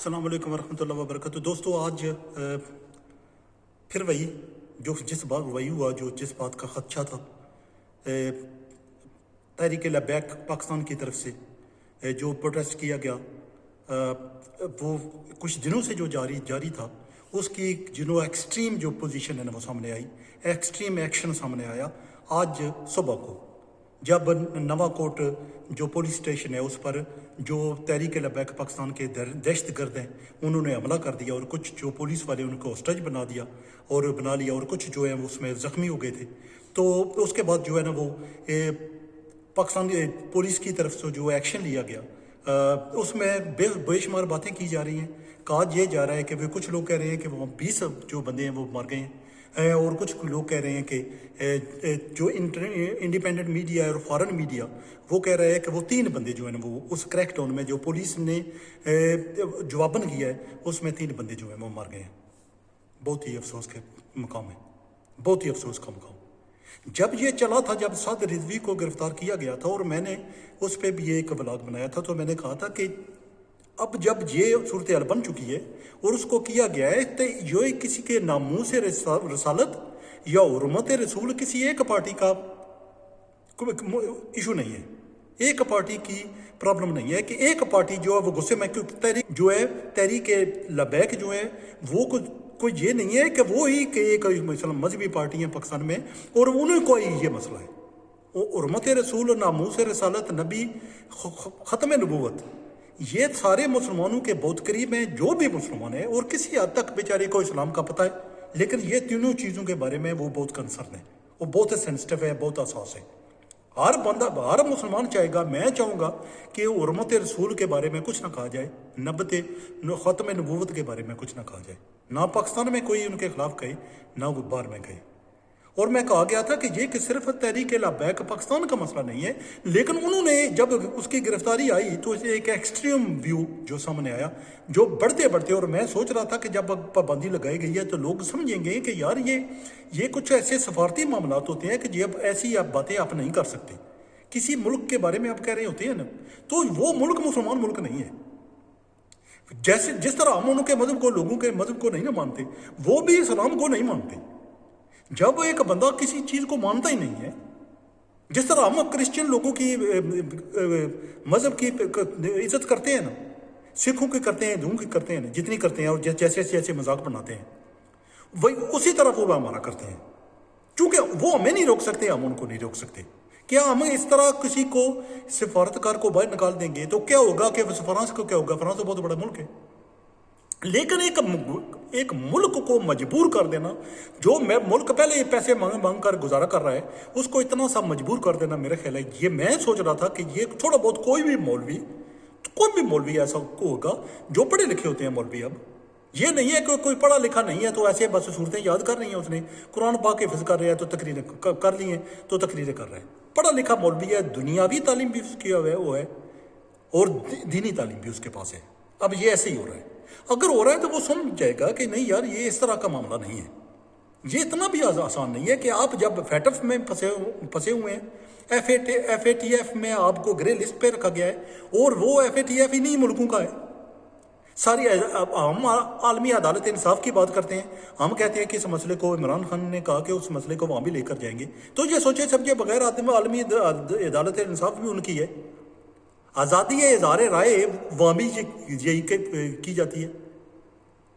السلام علیکم ورحمۃ اللہ وبرکاتہ۔ دوستو آج پھر وہی جس بات کا خدشہ تھا تحریک لبیک پاکستان کی طرف سے جو پروٹیسٹ کیا گیا وہ کچھ دنوں سے جو جاری تھا، اس کی ایکسٹریم جو پوزیشن ہے نا وہ سامنے آئی، ایکسٹریم ایکشن سامنے آیا۔ آج صبح کو جب نوا کوٹ جو پولیس اسٹیشن ہے اس پر جو تحریک لبیک پاکستان کے دہشت گرد ہیں انہوں نے حملہ کر دیا، اور کچھ جو پولیس والے ان کو ہوسٹیج بنا لیا، اور کچھ جو ہے اس میں زخمی ہو گئے تھے۔ تو اس کے بعد جو ہے نا وہ پاکستان پولیس کی طرف سے جو ایکشن لیا گیا، اس میں بے شمار باتیں کی جا رہی ہیں۔ کہا یہ جا رہا ہے کہ کچھ لوگ کہہ رہے ہیں کہ وہ 20 جو بندے ہیں وہ مر گئے ہیں، اور کچھ لوگ کہہ رہے ہیں کہ جو انڈیپینڈنٹ میڈیا ہے اور فارن میڈیا وہ کہہ رہے ہیں کہ وہ 3 بندے جو ہیں وہ اس کریک ڈاؤن میں جو پولیس نے جواباً کیا ہے اس میں 3 بندے جو ہیں وہ مر گئے ہیں۔ بہت ہی افسوس کے مقام ہے، بہت ہی افسوس کا مقام۔ جب یہ چلا تھا، جب سعد رضوی کو گرفتار کیا گیا تھا، اور میں نے اس پہ بھی ایک ولاگ بنایا تھا، تو میں نے کہا تھا کہ اب جب یہ صورتحال بن چکی ہے اور اس کو کیا گیا ہے تو یہ کسی کے ناموس رسالت یا حرمت رسول کسی ایک پارٹی کا ایشو نہیں ہے، ایک پارٹی کی پرابلم نہیں ہے کہ ایک پارٹی جو ہے وہ غصے میں تحریک لبیک جو ہے وہ کوئی یہ نہیں ہے کہ وہ ہی کہ ایک مثلا مذہبی پارٹی ہیں پاکستان میں اور انہیں کوئی یہ مسئلہ ہے۔ حرمت رسول، ناموس رسالت، نبی، ختم نبوت، یہ سارے مسلمانوں کے بہت قریب ہیں، جو بھی مسلمان ہیں، اور کسی حد تک بیچارے کو اسلام کا پتہ ہے، لیکن یہ تینوں چیزوں کے بارے میں وہ بہت کنسرن ہے، وہ بہت سینسٹیو ہے، بہت حساس ہے۔ ہر بندہ، ہر مسلمان چاہے گا، میں چاہوں گا کہ حرمت رسول کے بارے میں کچھ نہ کہا جائے، ختم نبوت کے بارے میں کچھ نہ کہا جائے، نہ پاکستان میں کوئی ان کے خلاف کہے، نہ وہ باہر میں کہے۔ اور میں کہا گیا تھا کہ یہ کہ صرف تحریک لبیک پاکستان کا مسئلہ نہیں ہے، لیکن انہوں نے جب اس کی گرفتاری آئی تو ایک ایکسٹریم ویو جو سامنے آیا، جو بڑھتے، اور میں سوچ رہا تھا کہ جب پابندی لگائی گئی ہے تو لوگ سمجھیں گے کہ یار یہ کچھ ایسے سفارتی معاملات ہوتے ہیں کہ جب ایسی باتیں آپ نہیں کر سکتے، کسی ملک کے بارے میں آپ کہہ رہے ہوتے ہیں نا، تو وہ ملک مسلمان ملک نہیں ہے۔ جس طرح ہم ان کے مذہب کو، لوگوں کے مذہب کو نہیں مانتے، وہ بھی اسلام کو نہیں مانتے۔ جب ایک بندہ کسی چیز کو مانتا ہی نہیں ہے، جس طرح ہم کرسچن لوگوں کی مذہب کی عزت کرتے ہیں نا، سکھوں کی کرتے ہیں، ہندوؤں کی کرتے ہیں، جتنی کرتے ہیں، اور جیسے مذاق بناتے ہیں، وہی اسی طرح وہ ہمارا کرتے ہیں۔ چونکہ وہ ہمیں نہیں روک سکتے، ہم ان کو نہیں روک سکتے۔ کیا ہم اس طرح کسی کو سفارتکار کو باہر نکال دیں گے تو کیا ہوگا کہ فرانس کو کیا ہوگا؟ فرانس تو بہت بڑا ملک ہے، لیکن ایک ملک کو مجبور کر دینا، جو ملک پہلے یہ پیسے مانگ کر گزارا کر رہا ہے، اس کو اتنا سا مجبور کر دینا، میرا خیال ہے یہ میں سوچ رہا تھا کہ یہ تھوڑا بہت کوئی بھی مولوی ایسا ہوگا جو پڑھے لکھے ہوتے ہیں مولوی، اب یہ نہیں ہے کہ کوئی پڑھا لکھا نہیں ہے تو ایسے بس صورتیں یاد کر رہی ہیں، اس نے قرآن پاک کے حفظ کر رہا ہے تو تقریریں کر لی ہیں، تو تقریریں کر رہا ہے۔ پڑھا لکھا مولوی ہے، دنیاوی تعلیم بھی اس کی وہ ہے اور دینی تعلیم بھی اس کے پاس ہے۔ اب یہ ایسے ہی ہو رہا ہے، اگر ہو رہا ہے تو وہ سمجھ جائے گا کہ نہیں یار یہ اس طرح کا معاملہ نہیں ہے، یہ اتنا بھی آسان نہیں ہے کہ آپ جب فیٹف میں پھنسے ہوئے ہیں، ایف اے ٹی ایف میں آپ کو گرے لسٹ پہ رکھا گیا ہے، اور وہ ایف اے ٹی ایف ہی نہیں ملکوں کا ہے۔ ساری ہم عالمی عدالت انصاف کی بات کرتے ہیں، ہم کہتے ہیں کہ اس مسئلے کو عمران خان نے کہا کہ اس مسئلے کو وہاں بھی لے کر جائیں گے، تو یہ سوچے سمجھے بغیر عالمی عدالت انصاف بھی ان کی ہے، آزادی اظہار رائے وہاں بھی یہی کی جاتی ہے،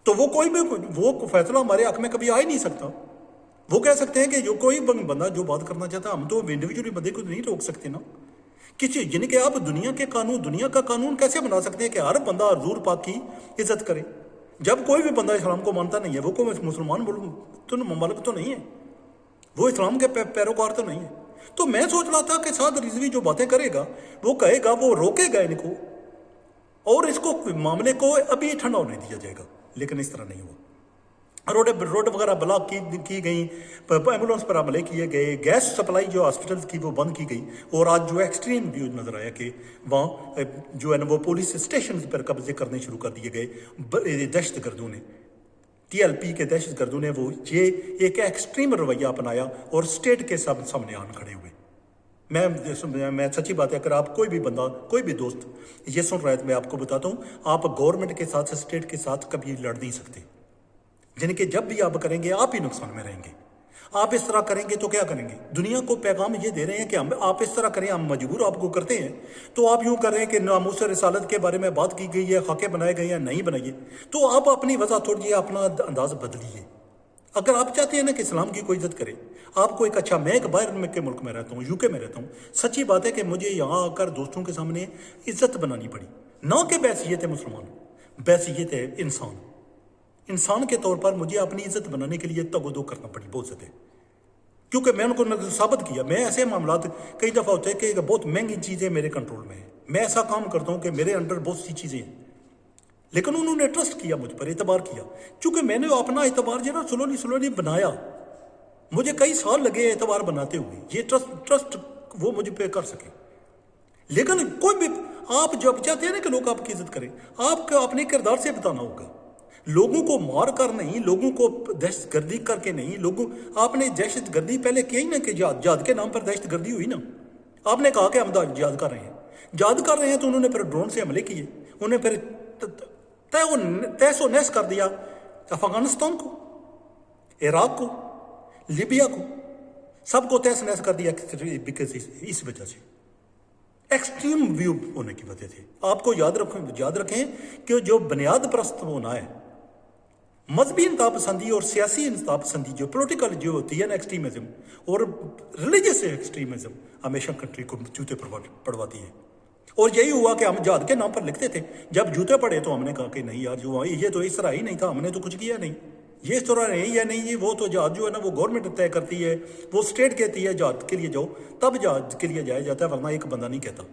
تو وہ کوئی بھی وہ فیصلہ ہمارے حق میں کبھی آ ہی نہیں سکتا۔ وہ کہہ سکتے ہیں کہ جو کوئی بندہ جو بات کرنا چاہتا ہے، ہم تو انڈیویجولی بندے کو نہیں روک سکتے نا، یعنی کہ آپ دنیا کا قانون کیسے بنا سکتے ہیں کہ ہر بندہ حضور پاک کی عزت کرے، جب کوئی بھی بندہ اسلام کو مانتا نہیں ہے، وہ کوئی مسلمان ممالک تو نہیں ہے، وہ اسلام کے پیروکار تو نہیں ہے۔ تو میں سوچ رہا تھا کہ سعد رضوی جو باتیں کرے گا، وہ کہے گا، وہ روکے گا ان کو، اور اس کو معاملے کو ابھی ٹھنڈا ہونے دیا جائے گا، لیکن اس طرح نہیں ہوا۔ روڈ وغیرہ بلاک کی گئی، ایمبولینس پر حملے کیے گئے، گیس سپلائی جو ہاسپٹل کی وہ بند کی گئی، اور آج جو ایکسٹریم ویو نظر آیا کہ وہاں جو ہے نا وہ پولیس اسٹیشن پر قبضے کرنے شروع کر دیے گئے دہشت گردوں نے، ٹی ایل پی کے دہشت گردوں نے وہ یہ ایک ایکسٹریم رویہ اپنایا اور اسٹیٹ کے سامنے آن کھڑے ہوئے۔ میں سچی بات ہے، اگر آپ کوئی بھی بندہ کوئی بھی دوست یہ سن رہا ہے تو میں آپ کو بتاتا ہوں، آپ گورنمنٹ کے ساتھ اسٹیٹ کے ساتھ کبھی لڑ نہیں سکتے، یعنی کہ جب بھی آپ کریں گے آپ ہی نقصان میں رہیں گے۔ آپ اس طرح کریں گے تو کیا کریں گے؟ دنیا کو پیغام یہ دے رہے ہیں کہ آپ اس طرح کریں، ہم مجبور آپ کو کرتے ہیں، تو آپ یوں کر رہے ہیں کہ ناموس رسالت کے بارے میں بات کی گئی ہے، خاکے بنائے گئے ہیں، نہیں بنائیے، تو آپ اپنی وجہ توڑیے، اپنا انداز بدلیے۔ اگر آپ چاہتے ہیں نا کہ اسلام کی کوئی عزت کرے، آپ کو ایک اچھا، میں ایک باہر کے ملک میں رہتا ہوں، یو کے میں رہتا ہوں، سچی بات ہے کہ مجھے یہاں آ کر دوستوں کے سامنے عزت بنانی پڑی، نہ کہ بحیثیت ہے مسلمان، بحیثیت ہے انسان کے طور پر مجھے اپنی عزت بنانے کے لیے تگ و دو کرنا پڑی بہت زیادہ، کیونکہ میں ان کو ثابت کیا۔ میں ایسے معاملات کئی دفعہ ہوتے ہیں کہ بہت مہنگی چیزیں میرے کنٹرول میں ہیں، میں ایسا کام کرتا ہوں کہ میرے انڈر بہت سی چیزیں ہیں، لیکن انہوں نے ٹرسٹ کیا مجھ پر، اعتبار کیا، چونکہ میں نے اپنا اعتبار جو ہے نا سلولی بنایا، مجھے کئی سال لگے اعتبار بناتے ہوئے، یہ ٹرسٹ وہ مجھ پہ کر سکے۔ لیکن کوئی بھی آپ جب چاہتے ہیں نا کہ لوگ آپ کی عزت کریں، آپ کو اپنے کردار سے بتانا ہوگا، لوگوں کو مار کر نہیں، لوگوں کو دہشت گردی کر کے نہیں۔ آپ نے دہشت گردی پہلے کی ہی نا کہ جہاد کے نام پر دہشت گردی ہوئی نا، آپ نے کہا کہ ہم جہاد کر رہے ہیں تو انہوں نے پھر ڈرون سے حملے کیے، انہیں پھر تیس و نیس کر دیا افغانستان کو، عراق کو، لیبیا کو، سب کو تیس نیس کر دیا اس وجہ سے، ایکسٹریم ویو ہونے کی وجہ سے۔ آپ کو یاد رکھیں کہ جو بنیاد پرست ہونا ہے، مذہبی انتہا پسندی اور سیاسی انتہا پسندی، جو پولیٹیکل جو ہوتی ہے نا ایکسٹریمزم اور ریلیجس ایکسٹریمزم، ہمیشہ کنٹری کو جوتے پڑواتی ہے۔ اور یہی ہوا کہ ہم جہاد کے نام پر لکھتے تھے، جب جوتے پڑے تو ہم نے کہا کہ نہیں یار، جو یہ تو اس طرح ہی نہیں تھا، ہم نے تو کچھ کیا نہیں، یہ اس طرح نہیں ہے، نہیں یہ وہ تو جہاد جو ہے نا وہ گورنمنٹ طے کرتی ہے، وہ اسٹیٹ کہتی ہے جہاد کے لیے جاؤ، تب جہاد کے لیے جایا جاتا ہے، ورنہ ایک بندہ نہیں کہتا۔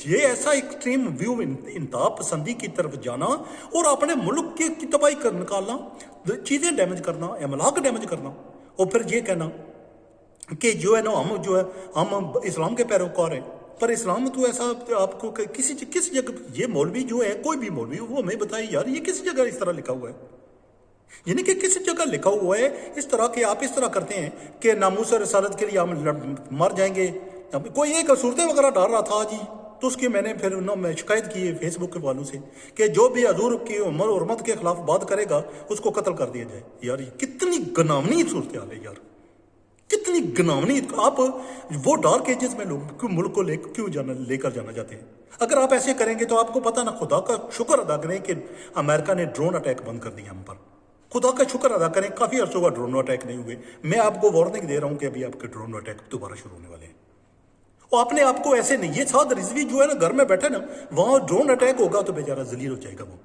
یہ ایسا ایکسٹریم ویو، انتہا پسندی کی طرف جانا اور اپنے ملک کی تباہی نکالنا، چیزیں ڈیمیج کرنا، املاک ڈیمیج کرنا، اور پھر یہ کہنا کہ جو ہے نا ہم اسلام کے پیروکار ہیں، پر اسلام تو ایسا آپ کو کسی جگہ، یہ مولوی جو ہے، کوئی بھی مولوی وہ ہمیں بتائے یار یہ کس جگہ اس طرح لکھا ہوا ہے، یعنی کہ کس جگہ لکھا ہوا ہے اس طرح کہ آپ اس طرح کرتے ہیں کہ ناموس رسالت کے لیے ہم مر جائیں گے۔ کوئی ایک صورتیں وغیرہ ڈال رہا تھا جی، تو اس کی میں نے پھر میں شکایت کی ہے فیس بک کے والوں سے کہ جو بھی حضور کی عمر اور حرمت کے خلاف بات کرے گا اس کو قتل کر دیا جائے۔ یار یہ کتنی گناونی صورتحال ہے یار، کتنی گناونی۔ آپ وہ ڈارک ایجز میں لوگ ملک کو کیوں لے کر جانا چاہتے ہیں؟ اگر آپ ایسے کریں گے تو آپ کو پتہ نہ، خدا کا شکر ادا کریں کہ امریکہ نے ڈرون اٹیک بند کر دیا ہم پر، خدا کا شکر ادا کریں، کافی عرصوں کا ڈرون اٹیک نہیں ہوئے۔ میں آپ کو وارننگ دے رہا ہوں کہ ابھی آپ کے ڈرون اٹیک دوبارہ شروع ہونے والے ہیں، اور اپنے آپ کو ایسے نہیں، یہ سعد رضوی جو ہے نا گھر میں بیٹھے نا، وہاں ڈرون اٹیک ہوگا تو بیچارہ ذلیل ہو جائے گا، وہ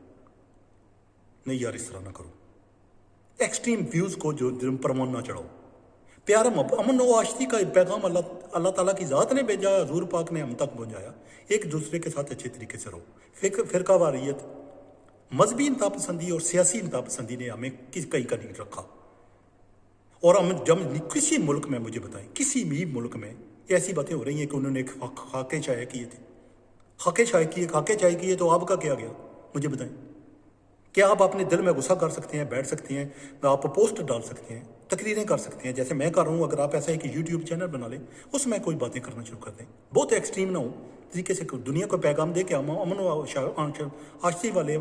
نہیں یار اس طرح نہ کرو، ایکسٹریم ویوز کو جو پرمون نہ چڑھاؤ۔ پیارا امن و آشتی کا پیغام اللہ تعالیٰ کی ذات نے بھیجا، حضور پاک نے ہم تک پہنچایا، ایک دوسرے کے ساتھ اچھے طریقے سے رہو۔ فرقہ واریت، مذہبی انتہا پسندی اور سیاسی انتہا پسندی نے ہمیں کہیں کا نہیں رکھا، اور ہم جب کسی ملک میں، مجھے بتائیں کسی بھی ملک میں ایسی باتیں ہو رہی ہیں کہ انہوں نے خاکے شائع کیے تھے، خاکے شائع کیے تو آپ کا کیا گیا؟ مجھے بتائیں، کیا آپ اپنے دل میں غصہ کر سکتے ہیں، بیٹھ سکتے ہیں، آپ پوسٹ ڈال سکتے ہیں، تقریریں کر سکتے ہیں جیسے میں کر رہا ہوں؟ اگر آپ ایسا ایک یوٹیوب چینل بنا لیں، اس میں کوئی باتیں کرنا شروع کر دیں، بہت ایکسٹریم نہ ہو، طریقے سے دنیا کو پیغام دے کہ ہم امن و آشتی والے،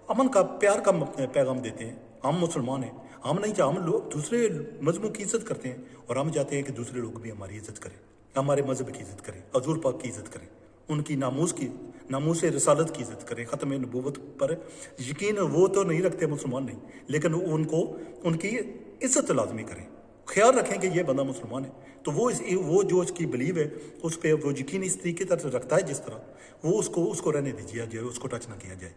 امن کا، پیار کا پیغام دیتے ہیں، ہم مسلمان ہیں، ہم نہیں چاہتے، ہم لوگ دوسرے مذہبوں کی عزت کرتے ہیں، اور ہم چاہتے ہیں کہ دوسرے لوگ بھی ہماری عزت کریں، ہمارے مذہب کی عزت کریں، حضور پاک کی عزت کریں، ان کی ناموس رسالت کی عزت کریں، ختم نبوت پر یقین وہ تو نہیں رکھتے مسلمان نہیں، لیکن ان کی عزت لازمی کریں، خیال رکھیں کہ یہ بندہ مسلمان ہے، تو وہ جو اس کی بلیو ہے اس پہ وہ یقین اس طریقے طرح رکھتا ہے جس طرح وہ اس کو رہنے دیجیے جائے، اس کو ٹچ نہ کیا جائے،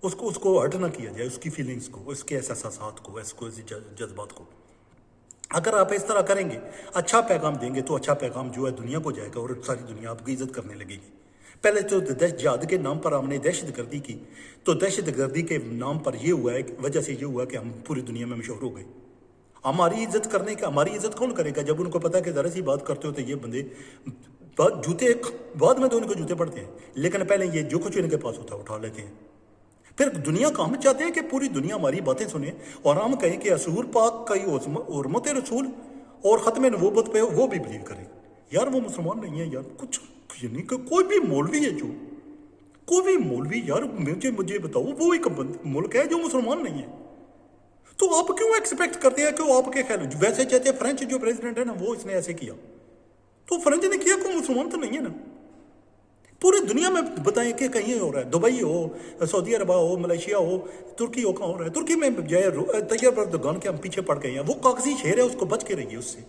اس کو ہرٹ نہ کیا جائے، اس کی فیلنگز کو، اس کے احساسات کو، جذبات کو۔ اگر آپ اس طرح کریں گے، اچھا پیغام دیں گے، تو اچھا پیغام جو ہے دنیا کو جائے گا، اور ساری دنیا آپ کی عزت کرنے لگے گی۔ پہلے تو جہاد کے نام پر ہم نے دہشت گردی کی، تو دہشت گردی کے نام پر یہ ہوا ہے، وجہ سے یہ ہوا کہ ہم پوری دنیا میں مشہور ہو گئے۔ ہماری عزت کون کرے گا جب ان کو پتا ہے کہ ذرا سی بات کرتے ہو تو یہ بندے جوتے، بعد میں تو ان کو جوتے پڑتے ہیں، لیکن پہلے یہ جو کچھ ان کے پاس ہوتا ہے اٹھا لیتے ہیں۔ پھر دنیا کا، ہم چاہتے ہیں کہ پوری دنیا ہماری باتیں سنیں، اور ہم کہیں کہ حضور پاک کا حرمت رسول اور ختم نبوت پہ وہ بھی بلیو کریں. یار وہ مسلمان نہیں ہے یار. کچھ یعنی کہ کوئی بھی مولوی ہے جو کوئی بھی مولوی یار مجھے بتاؤ وہ ایک ملک ہے جو مسلمان نہیں ہے, تو آپ کیوں ایکسپیکٹ کرتے ہیں کہ وہ آپ کے خیال ویسے چاہتے ہیں فرینچ جو پریزیڈنٹ ہے نا وہ اس نے ایسے کیا, تو فرینچ نے کیا کوئی مسلمان تو نہیں ہے نا. پوری دنیا میں بتائیں کہ کہیں ہو رہا ہے, دبئی ہو, سعودی عربہ ہو, ملیشیا ہو, ترکی ہو, کہاں ہو رہا ہے. ترکی میں جو ہے طیب اردگان کے ہم پیچھے پڑ گئے ہیں, وہ کاغذی شہر ہے, اس کو بچ کے رہیے اس سے.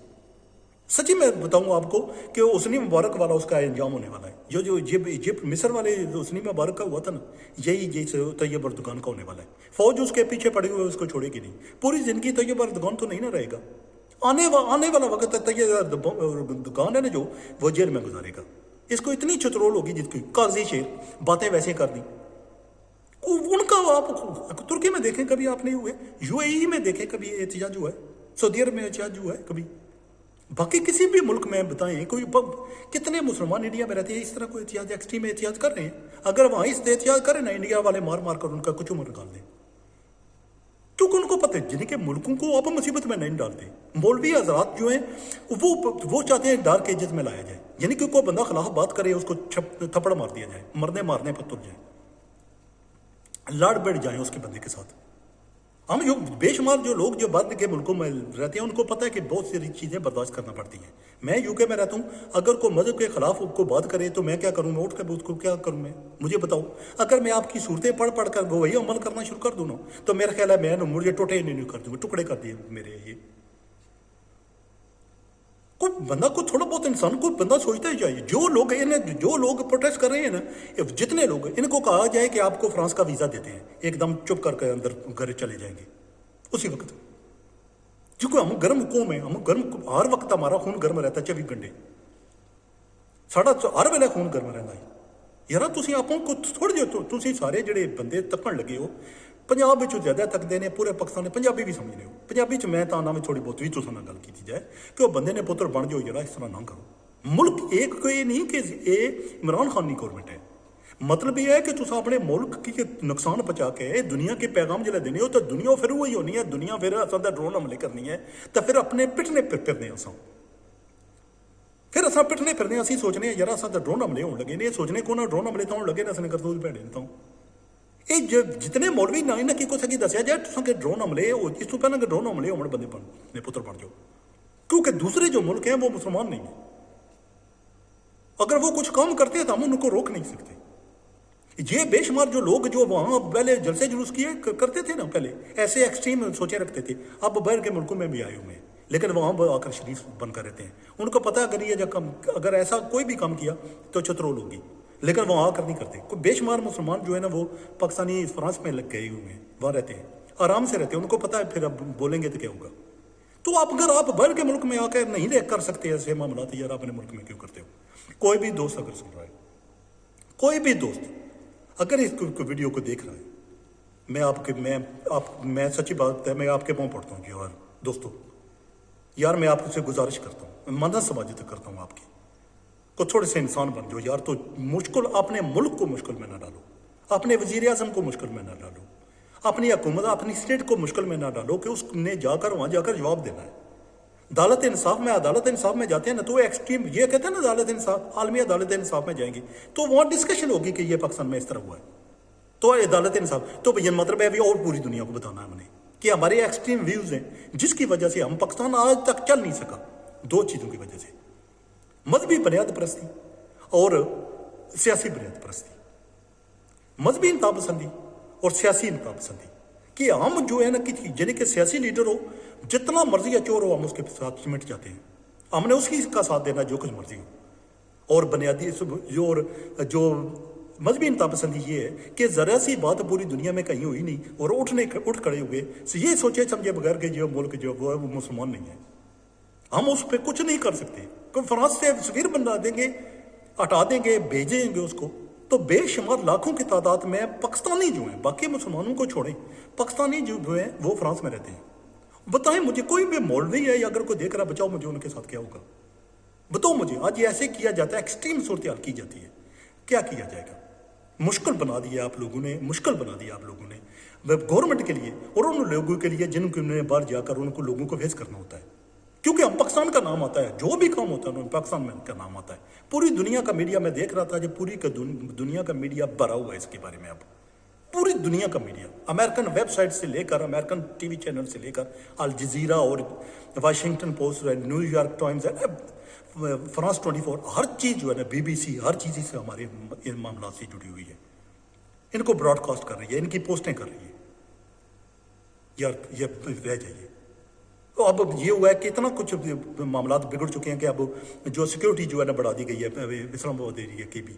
سچی میں بتاؤں آپ کو کہ حسنی مبارک والا اس کا انجام ہونے والا ہے. جو ایجپٹ مصر والے حسنی مبارک کا ہوا تھا نا, یہی طیب اردگان کا ہونے والا ہے. فوج اس کے پیچھے پڑی ہوئی اس کو چھوڑے گی نہیں. پوری زندگی طیب اردگان تو نہیں نہ رہے گا. آنے والا وقت طیب اردگان ہے نا جو, وہ جیل میں گزارے گا. اس کو اتنی چترول ہوگی جس کی کاغذی شیر باتیں ویسے کر دیں. ان کا آپ ترکی میں دیکھیں کبھی آپ نہیں ہوئے, یو اے ای میں دیکھیں کبھی احتجاج ہوا ہے, سعودی عرب میں احتجاج ہوا ہے کبھی, باقی کسی بھی ملک میں بتائیں کوئی کتنے مسلمان انڈیا میں رہتے ہیں اس طرح کوئی احتجاج ایکسٹریم احتجاج کر رہے ہیں. اگر وہاں اس احتجاج کریں نا, انڈیا والے مار مار کر ان کا کچھ عمر نکال دیں, کیونکہ ان کو پتہ ہے جن کے ملکوں کو آپ مصیبت میں نہیں ڈالتے. مولوی حضرات جو ہیں وہ چاہتے ہیں ڈارک ایجز میں لایا جائے, یعنی کہ کوئی بندہ خلاف بات کرے اس کو تھپڑ مار دیا جائے, مارنے پر تر جائیں, لڑ بڑھ جائیں اس کے بندے کے ساتھ. ہم جو بے شمار جو لوگ جو بعد کے ملکوں میں رہتے ہیں ان کو پتہ ہے کہ بہت سی چیزیں برداشت کرنا پڑتی ہیں. میں یو کے میں رہتا ہوں, اگر کوئی مذہب کے خلاف کو بات کرے تو میں کیا کروں, میں اٹھ کے اس کو کیا کروں, میں مجھے بتاؤ. اگر میں آپ کی صورتیں پڑھ کر وہی عمل کرنا شروع کر دوں نا, تو میرا خیال ہے میں مجھے ٹوٹے نہیں کر دوں, ٹکڑے کر دیے میرے. یہ کوئی بندہ کو تھوڑا بہت انسان کو بندہ سوچتا ہی چاہیے. جو لوگ پروٹیسٹ کر رہے ہیں نا, جتنے لوگ ان کو کہا جائے کہ آپ کو فرانس کا ویزا دیتے ہیں, ایک دم چپ کر کے اندر گھر چلے جائیں گے اسی وقت. کیونکہ ہم گرم قوم ہیں, ہم گرم ہر وقت ہمارا خون گرم رہتا ہے 24 گھنٹے, ساڑا ہر ویلے خون گرم رہتا ہے. یار تسی آپ کو تھوڑے جہے تسی سارے جڑے بندے تکن لگے ہو, پنجاب زیادہ تکتے ہیں, پورے پاکستان نے پنجابی بھی سمجھنے ہو. پنجابی میں تانا میں تھوڑی بہت بھی تو گل کی جائے کہ وہ بندے نے پتر بن جاؤ, یار اس طرح نہ کرو. ملک ایک کوئی نہیں کہ یہ عمران خان کی گورنمنٹ ہے. مطلب یہ ہے کہ تصا اپنے ملک کی نقصان پہنچا کے دنیا کے پیغام جلے دینے ہو, تو دنیا پھر وہی ہونی ہے. دنیا پھر اصل ڈرون حملے کرنی ہے, تو پھر اپنے پٹنے پھرنے اصل پھر اصل پٹنے پھرنے اسی سوچنے یار اصل ڈرون حملے ہونے لگے نے, سوچنے کو نہ ڈرون حملے تو لگے نہ کر دو بھڑے تو یہ جتنے مولوی نہ نہ کسی کی دسیا جائے تو کہ ڈرون حملے اس تو پہلے کہ ڈرون حملے ہونے بندے نے پتر بن جاؤ, کیونکہ دوسرے جو ملک ہیں وہ مسلمان نہیں ہیں. اگر وہ کچھ کام کرتے ہیں تو ہم ان کو روک نہیں سکتے. یہ بے شمار جو لوگ جو وہاں پہلے جلسے جلوس کیے کرتے تھے نا, پہلے ایسے ایکسٹریم سوچے رکھتے تھے, اب باہر کے ملکوں میں بھی آئے ہوئے ہیں, لیکن وہاں آ کر شریف بن کر رہتے ہیں. ان کو پتہ اگر یہ اگر ایسا کوئی بھی کام کیا تو چترول ہوگی, لیکن وہاں آ کر نہیں کرتے. کوئی بے شمار مسلمان جو ہے نا وہ پاکستانی فرانس میں لگ گئے ہوئے ہیں, وہاں رہتے ہیں, آرام سے رہتے ہیں. ان کو پتہ ہے پھر اب بولیں گے تو کیا ہوگا. تو اگر آپ باہر کے ملک میں آ کے نہیں دیکھ کر سکتے ایسے معاملات, یار اپنے ملک میں کیوں کرتے ہو. کوئی بھی دوست اگر سن رہا ہے, کوئی بھی دوست اگر اس ویڈیو کو دیکھ رہا ہے, میں سچی بات ہے, میں آپ کے پاؤں پڑتا ہوں کہ یار دوستو, یار میں آپ سے گزارش کرتا ہوں, مدد سماجت کرتا ہوں آپ کی, کو تھوڑے سے انسان بن جاؤ یار. تو مشکل اپنے ملک کو مشکل میں نہ ڈالو, اپنے وزیر اعظم کو مشکل میں نہ ڈالو, اپنی حکومت اپنی اسٹیٹ کو مشکل میں نہ ڈالو کہ اس نے جا کر وہاں جا کر جواب دینا ہے. عدالت انصاف میں جاتے ہیں نا, تو ایکسٹریم یہ کہتے ہیں نا عدالت انصاف, عالمی عدالت انصاف میں جائیں گے تو وہاں ڈسکشن ہوگی کہ یہ پاکستان میں اس طرح ہوا ہے, تو عدالت انصاف. تو یہ مطلب ہے ابھی اور پوری دنیا کو بتانا ہے ہم نے کہ ہمارے ایکسٹریم ویوز ہیں, جس کی وجہ سے ہم پاکستان آج تک چل نہیں سکا. 2 چیزوں کی وجہ سے, مذہبی بنیاد پرستی اور سیاسی بنیاد پرستی. مذہبی انتہا پسندی اور سیاسی انتہا پسندی, کہ ہم جو ہے نا یعنی کہ سیاسی لیڈر ہو, جتنا مرضی چور ہو, ہم اس کے ساتھ سمٹ جاتے ہیں. ہم نے اس کی کا ساتھ دینا جو کچھ مرضی ہو. اور بنیادی جو مذہبی انتہا پسندی یہ ہے کہ ذرا سی بات پوری دنیا میں کہیں ہوئی نہیں اور اٹھ کھڑے ہوئے یہ سوچے سمجھے بغیر کہ جو ملک جو وہ ہے وہ مسلمان نہیں ہے. ہم اس پہ کچھ نہیں کر سکتے. کوئی فرانس سے سفیر بنا دیں گے, ہٹا دیں گے, بھیجیں گے اس کو, تو بے شمار لاکھوں کی تعداد میں پاکستانی جو ہیں, باقی مسلمانوں کو چھوڑیں, پاکستانی جو ہیں وہ فرانس میں رہتے ہیں. بتائیں مجھے, کوئی بھی مولوی ہے یا اگر کوئی دیکھ رہا, بچاؤ مجھے ان کے ساتھ کیا ہوگا. بتاؤ مجھے, آج یہ ایسے کیا جاتا ہے, ایکسٹریم صورتحال کی جاتی ہے, کیا کیا جائے گا. مشکل بنا دیا آپ لوگوں نے, مشکل بنا دیا آپ لوگوں نے گورنمنٹ کے لیے اور ان لوگوں کے لیے جن کو باہر جا کر ان کو لوگوں کو فیس کرنا ہوتا ہے. کیونکہ ہم پاکستان کا نام آتا ہے، جو بھی کام ہوتا ہے انہوں پاکستان میں کا نام آتا ہے. پوری دنیا کا میڈیا میں دیکھ رہا تھا، جب پوری دنیا کا میڈیا بھرا ہوا ہے اس کے بارے میں. اب پوری دنیا کا میڈیا، امریکن ویب سائٹ سے لے کر، امریکن ٹی وی چینل سے لے کر، الجزیرہ اور Washington post, new York Times, France 24، ہر چیز جو ہے نا، بی بی سی، ہر چیز سے ہمارے ان معاملات سے جڑی ہوئی ہے. ان کو براڈ کاسٹ کر رہی ہے، ان کی پوسٹیں کر رہی ہے. یار یہ رہ جائیے. تو اب یہ ہوا ہے کہ اتنا کچھ معاملات بگڑ چکے ہیں کہ اب جو سیکیورٹی جو ہے نا بڑھا دی گئی ہے اسلام آباد ایریا کی بھی،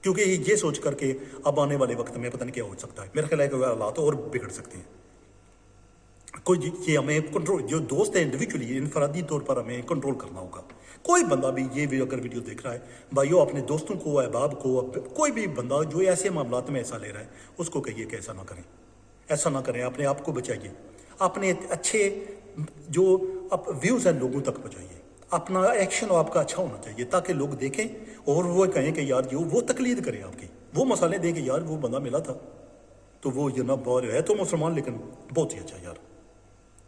کیونکہ یہ سوچ کر کے اب آنے والے وقت میں پتہ نہیں کیا ہو سکتا ہے. میرا خیال ہے کہ حالات اور بگڑ سکتے ہیں. کوئی یہ ہمیں کنٹرول، جو دوست ہیں انڈیویجولی انفرادی طور پر ہمیں کنٹرول کرنا ہوگا. کوئی بندہ بھی یہ بھی اگر ویڈیو دیکھ رہا ہے، بھائیو اپنے دوستوں کو، احباب کو، کوئی بھی بندہ جو ایسے معاملات میں ایسا لے رہا ہے اس کو کہیے کہ ایسا نہ کریں، ایسا نہ کریں. اپنے آپ کو بچائیے، اپنے اچھے جو ویوز ہیں لوگوں تک پہنچائیے. اپنا ایکشن آپ کا اچھا ہونا چاہیے تاکہ لوگ دیکھیں اور وہ کہیں کہ یار جو وہ تقلید کریں آپ کی، وہ مسئلے دیں کہ یار وہ بندہ ملا تھا تو وہ یہ نہ بہت ہے تو مسلمان لیکن بہت ہی اچھا یار.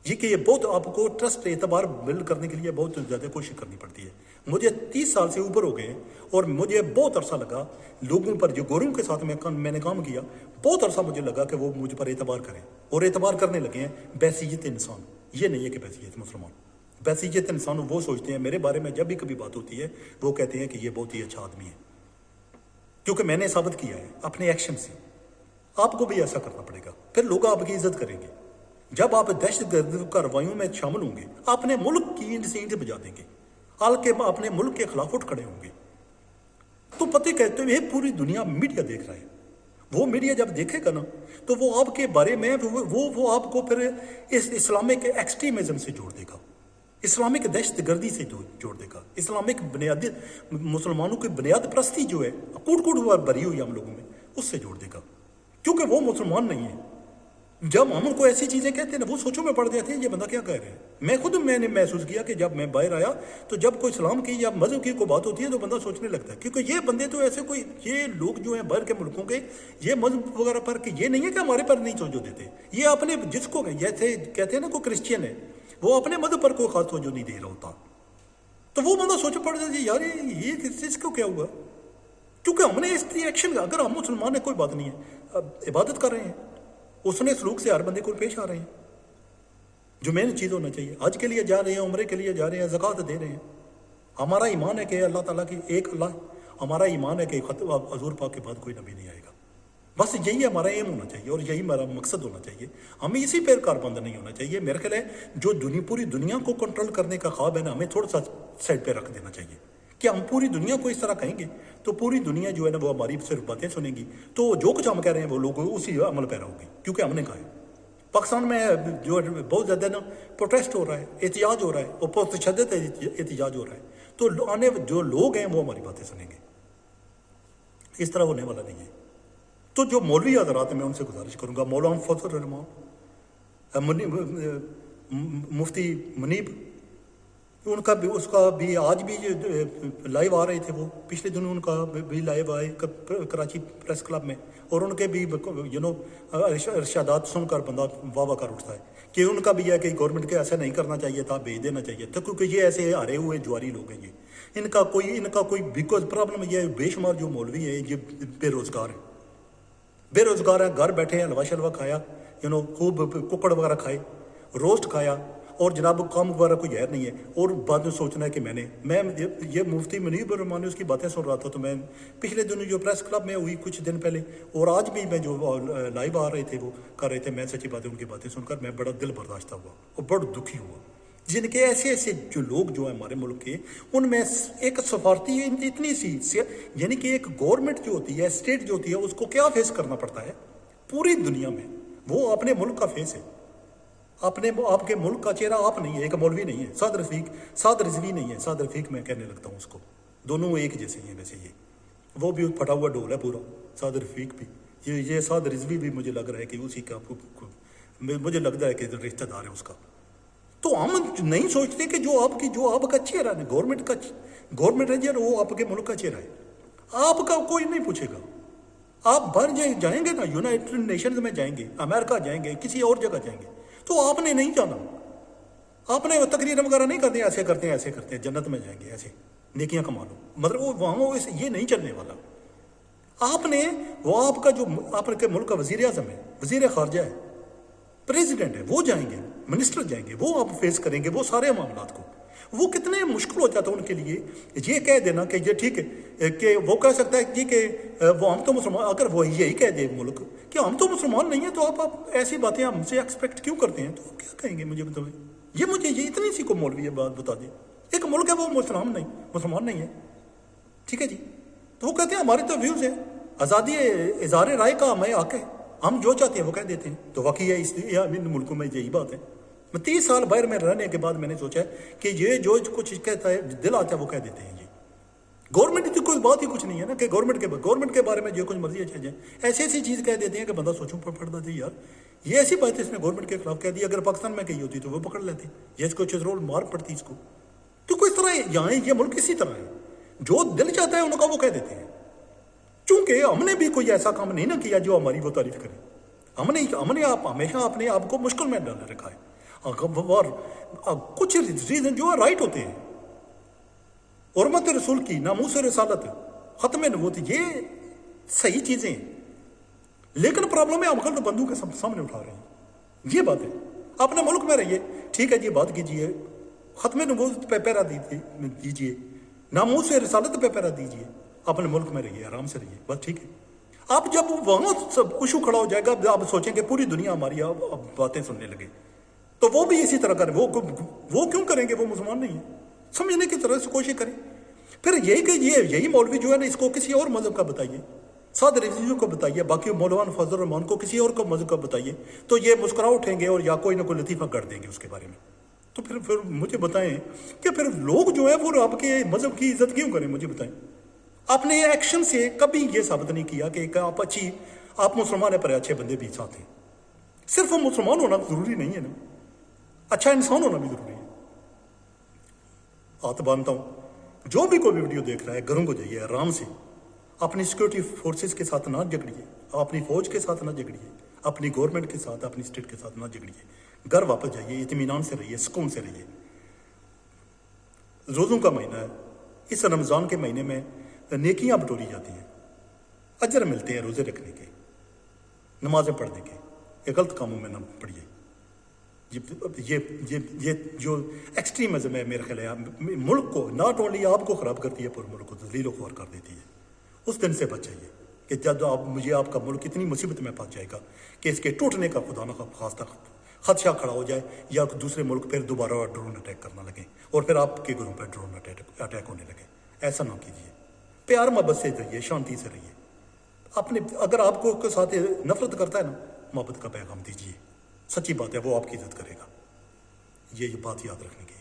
یہ کہ یہ بہت آپ کو ٹرسٹ اعتبار بلڈ کرنے کے لیے بہت زیادہ کوشش کرنی پڑتی ہے. مجھے 30 سال سے اوپر ہو گئے ہیں اور مجھے بہت عرصہ لگا لوگوں پر، جو گوروں کے ساتھ میں نے کام کیا، بہت عرصہ مجھے لگا کہ وہ مجھ پر اعتبار کریں، اور اعتبار کرنے لگے ہیں. بحیثیت انسان، یہ نہیں ہے کہ بحیثیت مسلمان، بحیثیت انسان وہ سوچتے ہیں. میرے بارے میں جب بھی کبھی بات ہوتی ہے وہ کہتے ہیں کہ یہ بہت ہی اچھا آدمی ہے، کیونکہ میں نے ثابت کیا ہے اپنے ایکشن سے. آپ کو بھی ایسا کرنا پڑے گا، پھر لوگ آپ کی عزت کریں گے. جب آپ دہشت گرد کارروائیوں میں شامل ہوں گے، اپنے ملک کی اینٹ سے اینٹ بجا دیں گے، اپنے ملک کے خلاف اٹھ کھڑے ہوں گے، تو پتہ کہتے ہیں پوری دنیا میڈیا دیکھ رہا ہے. وہ میڈیا جب دیکھے گا نا تو وہ آپ کے بارے میں وہ آپ کو پھر اس اسلامک ایکسٹریمزم سے جوڑ دے گا، اسلامک دہشت گردی سے جوڑ دے گا، اسلامک بنیادی مسلمانوں کی بنیاد پرستی جو ہے کوٹ کوٹ ہوا بری ہوئی ہم لوگوں میں، اس سے جوڑ دے گا. کیونکہ وہ مسلمان نہیں ہیں. جب ہم ان کو ایسی چیزیں کہتے ہیں وہ سوچوں میں پڑ جاتے ہیں یہ بندہ کیا کہہ رہے ہیں. میں نے محسوس کیا کہ جب میں باہر آیا تو جب کوئی اسلام کی یا مذہب کی کوئی بات ہوتی ہے تو بندہ سوچنے لگتا ہے، کیونکہ یہ بندے تو ایسے کوئی، یہ لوگ جو ہیں باہر کے ملکوں کے، یہ مذہب وغیرہ پر کہ یہ نہیں ہے کہ ہمارے پر نہیں توجہ دیتے. یہ اپنے جس کو جیسے کہتے ہیں نا کوئی کرسچین ہے، وہ اپنے مذہب پر کوئی خاص توجہ نہیں دے رہا ہوتا، تو وہ بندہ سوچ پڑ جاتا ہے یار یہ کس چیز کو کیا ہوا. کیونکہ ہم نے اس ایکشن، اگر ہم مسلمان ہیں کوئی بات نہیں ہے، عبادت کر رہے ہیں، اس نے سلوک سے ہر بندے کو پیش آ رہے ہیں. جو مین چیز ہونا چاہیے، حج کے لیے جا رہے ہیں، عمرے کے لیے جا رہے ہیں، زکوٰۃ دے رہے ہیں. ہمارا ایمان ہے کہ اللہ تعالیٰ کی ایک اللہ، ہمارا ایمان ہے کہ حضور پاک کے بعد کوئی نبی نہیں آئے گا. بس یہی ہمارا ایم ہونا چاہیے اور یہی ہمارا مقصد ہونا چاہیے. ہمیں اسی پہ کاربند نہیں ہونا چاہیے. میرا خیال ہے جو پوری دنیا کو کنٹرول کرنے کا خواب ہے نا، ہمیں تھوڑا سا سائڈ پہ رکھ دینا چاہیے کہ ہم پوری دنیا کو اس طرح کہیں گے تو پوری دنیا جو ہے نا وہ ہماری صرف باتیں سنیں گی، تو جو کچھ ہم کہہ رہے ہیں وہ لوگ اسی عمل پیرا ہوگی، کیونکہ ہم نے کہا ہے. پاکستان میں جو بہت زیادہ نا پروٹیسٹ ہو رہا ہے، احتجاج ہو رہا ہے، اور پرتشدد احتجاج ہو رہا ہے، تو آنے جو لوگ ہیں وہ ہماری باتیں سنیں گے. اس طرح ہونے والا نہیں ہے. تو جو مولوی حضرات ہیں میں ان سے گزارش کروں گا، مولانا فضل الرحمان، مفتی منیب، ان کا بھی، اس کا بھی آج بھی لائیو آ رہے تھے، وہ پچھلے دنوں ان کا بھی لائیو آئے کراچی پریس کلب میں، اور ان کے بھی ارشادات سن کر بندہ واہ واہ کر اٹھتا ہے کہ ان کا بھی ہے کہ گورنمنٹ کے ایسا نہیں کرنا چاہیے تھا، بھیج دینا چاہیے تھا، کیونکہ یہ ایسے ہارے ہوئے جواری لوگ ہیں. یہ ان کا کوئی بیکاز پرابلم یہ ہے، بے شمار جو مولوی ہیں یہ بے روزگار ہیں، بے روزگار ہیں، گھر بیٹھے ہیں، حلوہ شلوہ کھایا، خوب ککڑ وغیرہ کھائے، روسٹ کھایا، اور جناب کام وغیرہ کوئی غیر نہیں ہے، اور بعد میں سوچنا ہے کہ میں یہ مفتی منیب الرحمان اس کی باتیں سن رہا تھا. تو میں پچھلے دنوں جو پریس کلب میں ہوئی کچھ دن پہلے، اور آج بھی میں جو لائیو آ رہے تھے وہ کر رہے تھے، میں سچی باتیں ان کی باتیں سن کر میں بڑا دل برداشتہ ہوا اور بڑا دکھی ہوا. جن کے ایسے جو لوگ جو ہیں ہمارے ملک کے، ان میں ایک سفارتی اتنی سی، یعنی کہ ایک گورنمنٹ جو ہوتی ہے، اسٹیٹ جو ہوتی ہے، اس کو کیا فیس کرنا پڑتا ہے پوری دنیا میں. وہ اپنے ملک کا فیس ہے، آپ کے ملک کا چہرہ آپ نہیں ہے. ایک مولوی نہیں ہے، سعد رضوی نہیں ہے، سعد رفیق میں کہنے لگتا ہوں اس کو، دونوں ایک جیسے ہیں. ویسے وہ بھی پھٹا ہوا ڈھول ہے پورا، سعد رفیق بھی، یہ سعد رضوی بھی مجھے لگ رہا ہے کہ اسی کا، مجھے لگتا ہے کہ رشتہ دار ہے اس کا. تو ہم نہیں سوچتے کہ جو آپ کا چہرہ ہے، گورنمنٹ ہے جو وہ آپ کے ملک کا چہرہ ہے، آپ کا کوئی نہیں پوچھے گا. آپ باہر جائیں گے نا، یونائٹڈ نیشنز میں جائیں گے، امریکہ جائیں گے، کسی اور جگہ جائیں گے، تو آپ نے نہیں جانا. آپ نے تقریر وغیرہ نہیں کرتے، ایسے کرتے ہیں ایسے کرتے ہیں، جنت میں جائیں گے ایسے نیکیاں کما لو، مطلب وہ وہاں یہ نہیں چلنے والا. آپ نے وہ آپ کا جو آپ کے ملک کا وزیر اعظم ہے، وزیر خارجہ ہے، پریزیڈنٹ ہے، وہ جائیں گے، منسٹر جائیں گے، وہ آپ فیس کریں گے وہ سارے معاملات کو. وہ کتنے مشکل ہو جاتا ہے ان کے لیے یہ کہہ دینا کہ یہ ٹھیک ہے کہ وہ کہہ سکتا ہے جی کہ وہ ہم تو مسلمان، اگر وہ یہی کہہ دے ملک کہ ہم تو مسلمان نہیں ہیں تو آپ ایسی باتیں ہم سے ایکسپیکٹ کیوں کرتے ہیں، تو آپ کیا کہیں گے مجھے بتائیں. مجھے یہ اتنی سی کو مولوی بات بتا دیں. ایک ملک ہے وہ مسلمان نہیں ہے، ٹھیک ہے جی، تو وہ کہتے ہیں ہمارے تو ویوز ہیں، آزادی اظہار رائے کا ہمیں حق ہے، ہم جو چاہتے ہیں وہ کہہ دیتے ہیں. تو واقعی ہے ان ملکوں میں یہی بات ہے. میں 30 سال باہر میں رہنے کے بعد میں نے سوچا ہے کہ یہ جو کچھ کہتا ہے دل آتا ہے وہ کہہ دیتے ہیں. یہ گورنمنٹ کی کوئی بات ہی کچھ نہیں ہے نا کہ گورنمنٹ کے بارے میں جو کچھ مرضی اچھا جائے ایسی ایسی چیز کہہ دیتے ہیں کہ بندہ سوچوں پڑتا تھی یار یہ ایسی بات ہے اس نے گورنمنٹ کے خلاف کہہ دی، اگر پاکستان میں کہی ہوتی تو وہ پکڑ لیتے، یہ اس کو رول مار پڑتی اس کو. تو کوئی طرح یہاں یہ ملک اسی طرح ہے، جو دل چاہتا ہے ان کا وہ کہہ دیتے ہیں. چونکہ ہم نے بھی کوئی ایسا کام نہیں نہ کیا جو ہماری وہ تعریف کرے. ہم نے آپ ہمیشہ اپنے آپ کو مشکل میں ڈال رکھا ہے. اور کچھ ریزن جو ہے رائٹ ہوتے ہیں، حرمت رسول کی، ناموس رسالت، ختم نبوت، یہ صحیح چیزیں ہیں. لیکن پرابلم ہے ہم کل تو بندوں کے سامنے اٹھا رہے ہیں. یہ بات ہے اپنے ملک میں رہیے، ٹھیک ہے جی، بات کیجیے، ختم نبوت پہ پیرا دیجیے، ناموس رسالت پہ پیرا دیجیے، اپنے ملک میں رہیے، آرام سے رہیے، بس ٹھیک ہے. آپ جب وہاں سب ایشو کھڑا ہو جائے گا آپ سوچیں کہ پوری دنیا ہماری اب باتیں سننے لگے، تو وہ بھی اسی طرح کریں. وہ کیوں کریں گے؟ وہ مسلمان نہیں ہیں. سمجھنے کی طرح سے کوشش کریں. پھر یہی کہ یہی مولوی جو ہے نا اس کو کسی اور مذہب کا بتائیے، سعد رضوی کو بتائیے، باقی مولوان فضل الرحمان کو کسی اور کو مذہب کا بتائیے تو یہ مسکرا اٹھیں گے اور یا کوئی نہ کوئی لطیفہ کر دیں گے اس کے بارے میں. تو پھر مجھے بتائیں کہ پھر لوگ جو ہے وہ آپ کے مذہب کی عزت کیوں کریں؟ مجھے بتائیں. اپنے ایکشن سے کبھی یہ ثابت نہیں کیا کہ آپ مسلمان ہیں پر اچھے بندے بھی ساتھ ہیں. صرف مسلمان ہونا ضروری نہیں ہے نا، اچھا انسان ہونا بھی ضروری ہے. ہاتھ باندھتا ہوں جو بھی کوئی ویڈیو دیکھ رہا ہے گھروں کو جائیے آرام سے، اپنی سیکورٹی فورسز کے ساتھ نہ جھگڑیے، اپنی فوج کے ساتھ نہ جھگڑیے، اپنی گورنمنٹ کے ساتھ، اپنی اسٹیٹ کے ساتھ نہ جھگڑیے. گھر واپس جائیے، اطمینان سے رہیے، سکون سے رہیے. روزوں کا مہینہ ہے، اس رمضان کے مہینے میں نیکیاں بٹوری جاتی ہیں، اجر ملتے ہیں روزے رکھنے کے، نمازیں پڑھنے کے. یہ غلط کاموں میں نہ پڑھیے. یہ جو ایکسٹریمزم ہے میرے خیال ہے ملک کو ناٹ اونلی آپ کو خراب کرتی ہے، پورے ملک کو ذلیل و خوار کر دیتی ہے. اس دن سے بچ جائیے کہ جب آپ کا ملک اتنی مصیبت میں پھنس جائے گا کہ اس کے ٹوٹنے کا خدا نہ خواستہ خدشہ کھڑا ہو جائے یا دوسرے ملک پھر دوبارہ ڈرون اٹیک کرنا لگے اور پھر آپ کے گھروں پر ڈرون اٹیک ہونے لگے. ایسا نہ کیجیے. پیار محبت سے رہیے، شانتی سے رہیے. اگر آپ کو کے ساتھ نفرت کرتا ہے نا، محبت کا پیغام دیجیے. سچی بات ہے وہ آپ کی عزت کرے گا. یہ بات یاد رکھنے کی